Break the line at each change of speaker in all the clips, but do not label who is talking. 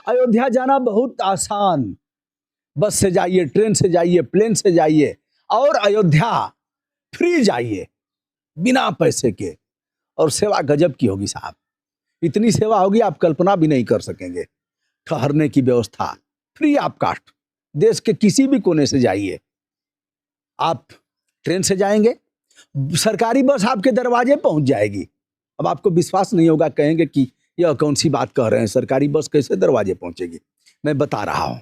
अयोध्या जाना बहुत आसान, बस से जाइए, ट्रेन से जाइए, प्लेन से जाइए और अयोध्या फ्री जाइए बिना पैसे के। और सेवा गजब की होगी साहब, इतनी सेवा होगी आप कल्पना भी नहीं कर सकेंगे। ठहरने की व्यवस्था फ्री ऑफ कॉस्ट, देश के किसी भी कोने से जाइए। आप ट्रेन से जाएंगे, सरकारी बस आपके दरवाजे पहुंच जाएगी। अब आपको विश्वास नहीं होगा, कहेंगे कि यह कौन सी बात कह रहे हैं, सरकारी बस कैसे दरवाजे पहुंचेगी। मैं बता रहा हूं।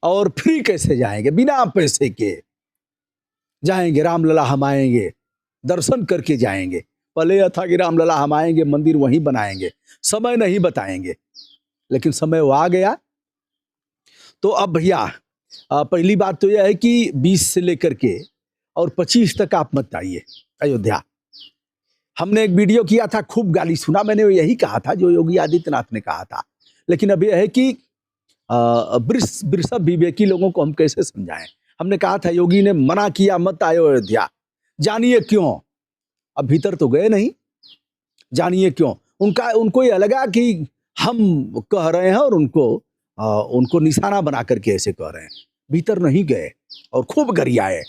और फ्री कैसे जाएंगे, बिना पैसे के जाएंगे। रामलला हम आएंगे, दर्शन करके जाएंगे। पहले यह था कि रामलला हम आएंगे, मंदिर वहीं बनाएंगे, समय नहीं बताएंगे, लेकिन समय वो आ गया। तो अब भैया पहली बात तो यह है कि 20 से लेकर के और 25 तक आप मत आइए अयोध्या। हमने एक वीडियो किया था, खूब गाली सुना, मैंने यही कहा था जो योगी आदित्यनाथ ने कहा था। लेकिन अब यह है कि वृषभ विवेकी लोगों को हम कैसे समझाएं। हमने कहा था योगी ने मना किया मत आयो अयोध्या, जानिए क्यों। अब भीतर तो गए नहीं, जानिए क्यों। उनको ये लगा कि हम कह रहे हैं और उनको निशाना बना करके ऐसे कह रहे हैं। भीतर नहीं गए और खूब गरियाए।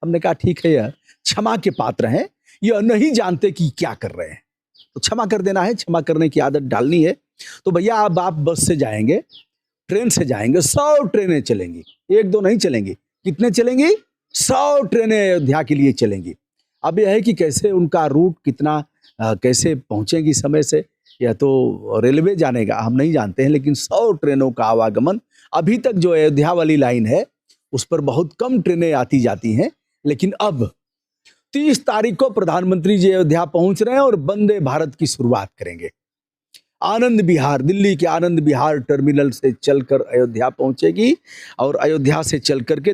हमने कहा ठीक है, यह क्षमा के पात्र हैं, यह नहीं जानते कि क्या कर रहे हैं, तो क्षमा कर देना है, क्षमा करने की आदत डालनी है। तो भैया अब आप बस से जाएंगे, ट्रेन से जाएंगे, 100 ट्रेनें चलेंगी, एक दो नहीं चलेंगी। कितने चलेंगी? 100 ट्रेनें अयोध्या के लिए चलेंगी। अब यह है कि कैसे उनका रूट कितना कैसे पहुंचेंगी समय से, यह तो रेलवे जानेगा, हम नहीं जानते हैं। लेकिन 100 ट्रेनों का आवागमन, अभी तक जो अयोध्या वाली लाइन है उस पर बहुत कम ट्रेनें आती जाती हैं। लेकिन अब 30 तारीख को प्रधानमंत्री जी अयोध्या पहुंच रहे हैं और वंदे भारत की शुरुआत करेंगे। आनंद विहार, दिल्ली के आनंद विहार टर्मिनल से चलकर अयोध्या पहुंचेगी और अयोध्या से चल करके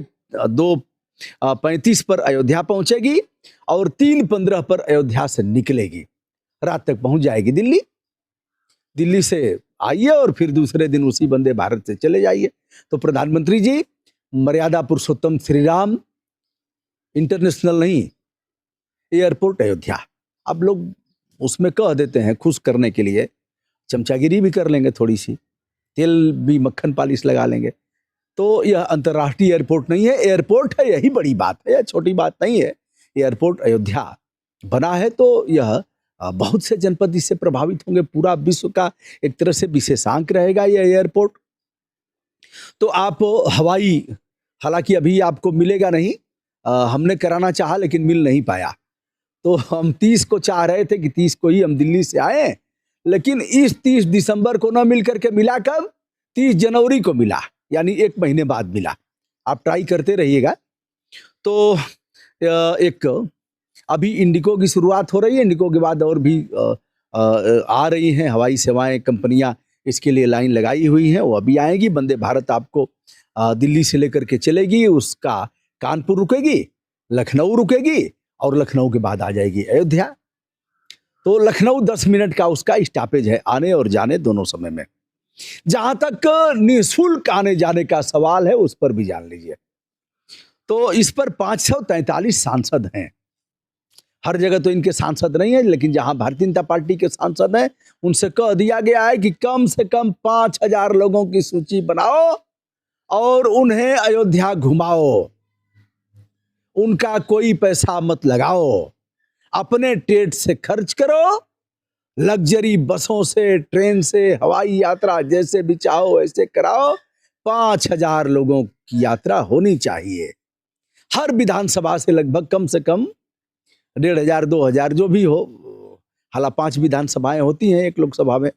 2:35 पर अयोध्या पहुंचेगी और 3:15 पर अयोध्या से निकलेगी। रात तक पहुंच जाएगी दिल्ली। दिल्ली से आइए और फिर दूसरे दिन उसी वंदे भारत से चले जाइए। तो प्रधानमंत्री जी मर्यादा पुरुषोत्तम श्री राम इंटरनेशनल नहीं, एयरपोर्ट अयोध्या। अब लोग उसमें कह देते हैं खुश करने के लिए, चमचागिरी भी कर लेंगे, थोड़ी सी तेल भी मक्खन पालिश लगा लेंगे। तो यह अंतर्राष्ट्रीय एयरपोर्ट नहीं है, एयरपोर्ट है, यही बड़ी बात है, यह छोटी बात नहीं है। एयरपोर्ट अयोध्या बना है तो यह बहुत से जनपद इससे प्रभावित होंगे। पूरा विश्व का एक तरह से विशेषांक रहेगा यह एयरपोर्ट। तो आप हवाई, हालांकि अभी आपको मिलेगा नहीं, हमने कराना चाहा लेकिन मिल नहीं पाया। तो हम 30 को चाह रहे थे कि 30 को ही हम दिल्ली से आए, लेकिन इस 30 दिसंबर को ना मिल करके मिला कब? 30 जनवरी को मिला, यानी 1 महीने बाद मिला। आप ट्राई करते रहिएगा। तो एक अभी इंडिगो की शुरुआत हो रही है, इंडिगो के बाद और भी आ रही हैं हवाई सेवाएं, कंपनियां इसके लिए लाइन लगाई हुई हैं, वो अभी आएगी। वंदे भारत आपको दिल्ली से लेकर के चलेगी, उसका कानपुर रुकेगी, लखनऊ रुकेगी और लखनऊ के बाद आ जाएगी अयोध्या। तो लखनऊ 10 मिनट का उसका स्टॉपेज है, आने और जाने दोनों समय में। जहां तक निःशुल्क आने जाने का सवाल है उस पर भी जान लीजिए। तो इस पर 543 सांसद हैं। हर जगह तो इनके सांसद नहीं है, लेकिन जहां भारतीय जनता पार्टी के सांसद हैं उनसे कह दिया गया है कि कम से कम 5000 लोगों की सूची बनाओ और उन्हें अयोध्या घुमाओ। उनका कोई पैसा मत लगाओ, अपने टेट से खर्च करो, लग्जरी बसों से, ट्रेन से, हवाई यात्रा जैसे भी चाहो ऐसे कराओ। 5000 लोगों की यात्रा होनी चाहिए। हर विधानसभा से लगभग कम से कम 1500 2000 जो भी हो, हालांकि 5 विधानसभाएं होती हैं एक लोकसभा में।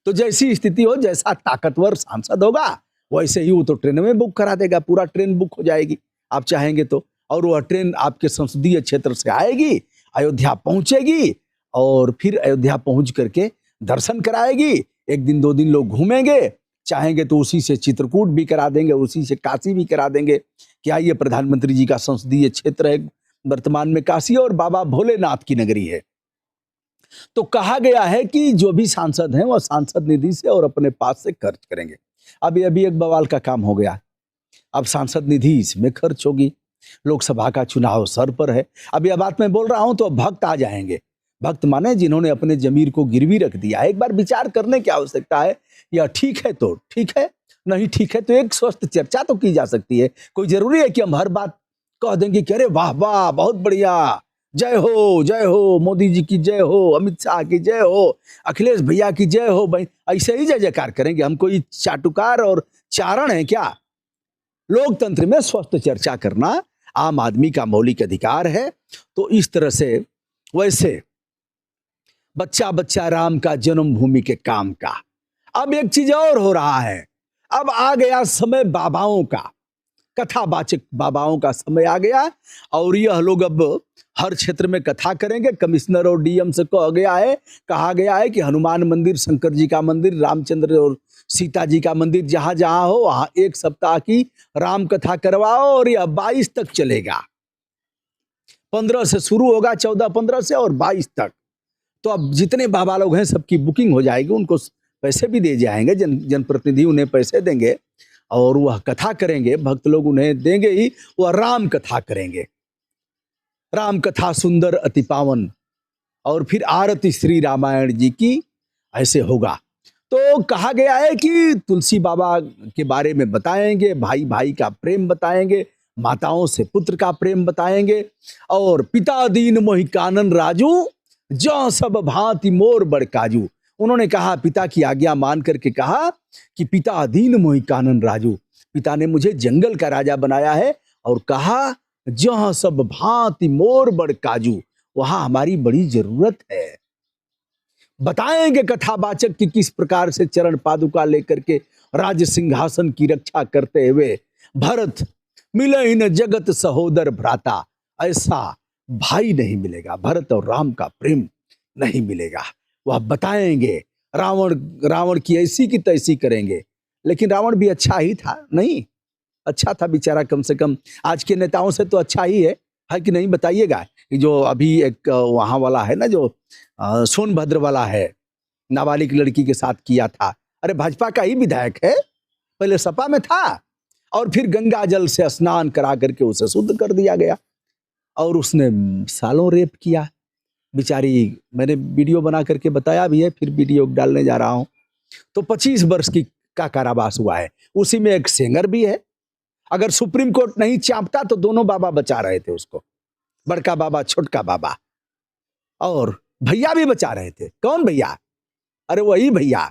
तो जैसी स्थिति हो, जैसा ताकतवर सांसद होगा वैसे ही वो तो ट्रेन में बुक करा देगा, पूरा ट्रेन बुक हो जाएगी आप चाहेंगे तो। और वह ट्रेन आपके संसदीय क्षेत्र से आएगी, अयोध्या पहुंचेगी और फिर अयोध्या पहुंच करके दर्शन कराएगी। 1 दिन 2 दिन लोग घूमेंगे, चाहेंगे तो उसी से चित्रकूट भी करा देंगे, उसी से काशी भी करा देंगे। क्या ये प्रधानमंत्री जी का संसदीय क्षेत्र है वर्तमान में काशी, और बाबा भोलेनाथ की नगरी है। तो कहा गया है कि जो भी सांसद हैं वह सांसद निधि से और अपने पास से खर्च करेंगे। अभी एक बवाल का काम हो गया, अब सांसद निधि इसमें खर्च होगी। लोकसभा का चुनाव सर पर है। अब यह बात मैं बोल रहा हूं तो भक्त आ जाएंगे, भक्त माने जिन्होंने अपने जमीर को गिरवी रख दिया है। एक बार विचार करने की आवश्यकता है, या ठीक है तो ठीक है, नहीं ठीक है तो एक स्वस्थ चर्चा तो की जा सकती है। कोई जरूरी है कि हम हर बात कह देंगे कि अरे वाह वाह बहुत बढ़िया, जय हो मोदी जी की जय हो, अमित शाह की जय हो, अखिलेश भैया की जय हो, भाई ऐसे ही जय जयकार करेंगे। हम कोई चाटुकार और चारण है क्या? लोकतंत्र में स्वस्थ चर्चा करना आम आदमी का मौलिक अधिकार है। तो इस तरह से वैसे बच्चा बच्चा राम का जन्मभूमि के काम का। अब एक चीज और हो रहा है, अब आ गया समय बाबाओं का, कथावाचक बाबाओं का समय आ गया, और यह लोग अब हर क्षेत्र में कथा करेंगे। कमिश्नर और डीएम से कहा गया है कि हनुमान मंदिर, शंकर जी का मंदिर, रामचंद्र और सीता जी का मंदिर जहां जहां हो वहां 1 सप्ताह की राम कथा करवाओ, और यह 22 तक चलेगा। 15 से शुरू होगा, 14-15 से और 22 तक। तो अब जितने बाबा लोग हैं सबकी बुकिंग हो जाएगी, उनको पैसे भी दे जाएंगे, जनप्रतिनिधि उन्हें पैसे देंगे और वह कथा करेंगे। भक्त लोग उन्हें देंगे ही, वह राम कथा करेंगे। राम कथा सुंदर अति पावन, और फिर आरती श्री रामायण जी की, ऐसे होगा। तो कहा गया है कि तुलसी बाबा के बारे में बताएंगे, भाई भाई का प्रेम बताएंगे, माताओं से पुत्र का प्रेम बताएंगे, और पिता दीन मोहि कानन राजू, जौ सब भांति मोर बड़ काजू। उन्होंने कहा, पिता की आज्ञा मान करके कहा कि पिता दीन मोहि कानन राजू, पिता ने मुझे जंगल का राजा बनाया है, और कहा जहां सब भांति मोर बड़ काजू, वहां हमारी बड़ी जरूरत है। बताएंगे कथावाचक कि किस प्रकार से चरण पादुका लेकर के राज सिंहासन की रक्षा करते हुए भरत मिले न जगत सहोदर भ्राता, ऐसा भाई नहीं मिलेगा, भरत और राम का प्रेम नहीं मिलेगा। वह बताएंगे, रावण की ऐसी की तैसी करेंगे। लेकिन रावण भी अच्छा ही था, नहीं अच्छा था बेचारा, कम से कम आज के नेताओं से तो अच्छा ही है कि नहीं? बताइएगा। जो अभी एक वहां वाला है ना, जो सोनभद्र वाला है, नाबालिग लड़की के साथ किया था, अरे भाजपा का ही विधायक है, पहले सपा में था, और फिर गंगा जल से स्नान करा करके उसे शुद्ध कर दिया गया, और उसने सालों रेप किया बेचारी। मैंने वीडियो बना करके बताया भी है, फिर वीडियो डालने जा रहा हूं। तो 25 वर्ष का कारावास हुआ है। उसी में एक सेंगर भी है। अगर सुप्रीम कोर्ट नहीं चापता तो दोनों बाबा बचा रहे थे उसको, बड़का बाबा छोटका बाबा, और भैया भी बचा रहे थे। कौन भैया? अरे वही भैया,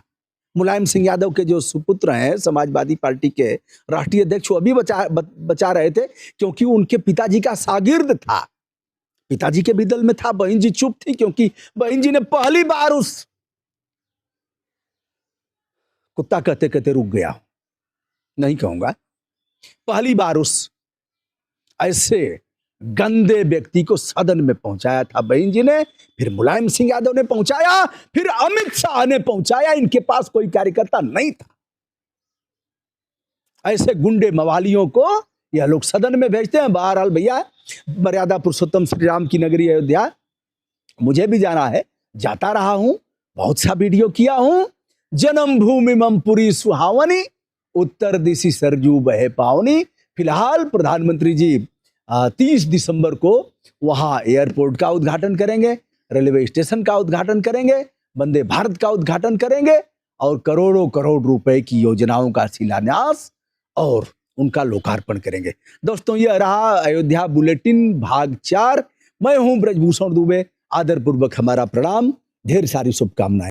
मुलायम सिंह यादव के जो सुपुत्र हैं, समाजवादी पार्टी के राष्ट्रीय अध्यक्ष, वो अभी बचा रहे थे, क्योंकि उनके पिताजी का शागिर्द था, पिताजी के भी दल में था। बहन जी चुप थी, क्योंकि बहन जी ने पहली बार उस कुत्ता कहते कहते रुक गया, नहीं कहूंगा, पहली बार उस ऐसे गंदे व्यक्ति को सदन में पहुंचाया था बहन जी ने, फिर मुलायम सिंह यादव ने पहुंचाया, फिर अमित शाह ने पहुंचाया। इनके पास कोई कार्यकर्ता नहीं था। ऐसे गुंडे मवालियों को यह लोग सदन में भेजते हैं। बहरहाल भैया, मर्यादा पुरुषोत्तम श्री राम की नगरी अयोध्या मुझे भी जाना है, जाता रहा हूं, बहुत सा वीडियो किया हूं। जन्मभूमि ममपुरी सुहावनी, उत्तर दिशि सरजू बहे पावनी। फिलहाल प्रधानमंत्री जी 30 दिसंबर को वहां एयरपोर्ट का उद्घाटन करेंगे, रेलवे स्टेशन का उद्घाटन करेंगे, वंदे भारत का उद्घाटन करेंगे, और करोड़ों करोड़ रुपए की योजनाओं का शिलान्यास और उनका लोकार्पण करेंगे। दोस्तों, यह रहा अयोध्या बुलेटिन भाग 4। मैं हूं ब्रजभूषण दुबे, आदरपूर्वक हमारा प्रणाम, ढेर सारी शुभकामनाएं।